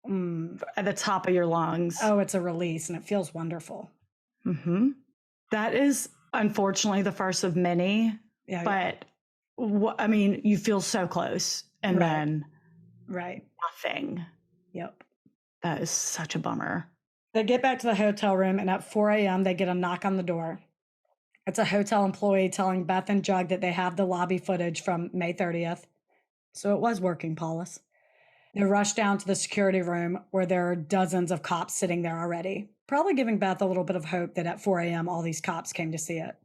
At the top of your lungs. Oh, it's a release and it feels wonderful. Mm-hmm. That is unfortunately the first of many. Yeah. But I mean, you feel so close and then nothing. Yep. That is such a bummer. They get back to the hotel room and at 4 a.m. they get a knock on the door. It's a hotel employee telling Beth and Jug that they have the lobby footage from May 30th. So it was working, Paulus. They rush down to the security room where there are dozens of cops sitting there already, probably giving Beth a little bit of hope that at 4 a.m. all these cops came to see it.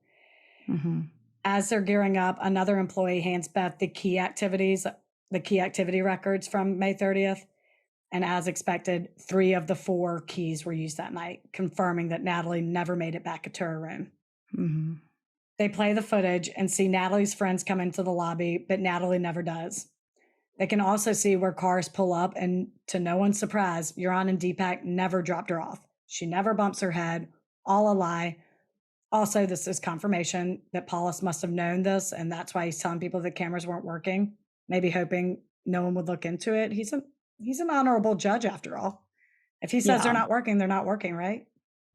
Mm-hmm. As they're gearing up, another employee hands Beth the key activity records from May 30th. And as expected, 3 of the 4 keys were used that night, confirming that Natalie never made it back to her room. Mm-hmm. They play the footage and see Natalie's friends come into the lobby, but Natalie never does. They can also see where cars pull up, and to no one's surprise, Euron and Deepak never dropped her off. She never bumps her head. All a lie. Also, this is confirmation that Paulus must have known this, and that's why he's telling people the cameras weren't working, maybe hoping no one would look into it. He's an honorable judge after all. If he says they're not working, right?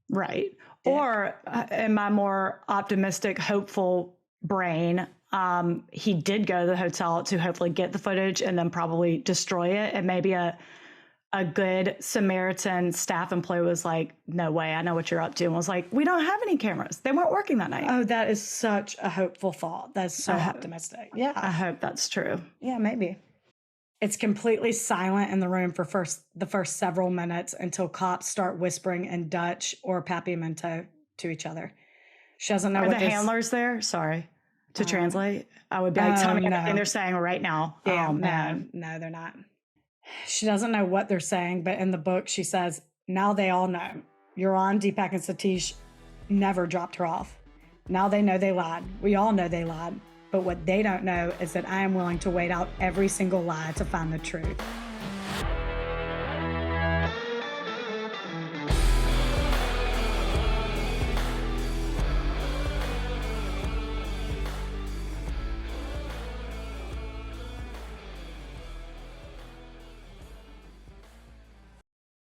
Right. Dick. Or in my more optimistic, hopeful brain, he did go to the hotel to hopefully get the footage and then probably destroy it. And maybe a good Samaritan staff employee was like, "No way, I know what you're up to." And was like, "We don't have any cameras. They weren't working that night." Oh, that is such a hopeful thought. That's so optimistic. Yeah. I hope that's true. Yeah, maybe. It's completely silent in the room for the first several minutes until cops start whispering in Dutch or Papiamento to each other. She doesn't know Are what the handlers there? Sorry. To translate? I would be like, tell me everything they're saying right now. Yeah, oh, man. No, they're not. She doesn't know what they're saying, but in the book, she says, now they all know. Euron, Deepak, and Satish never dropped her off. Now they know they lied. We all know they lied. But what they don't know is that I am willing to wait out every single lie to find the truth.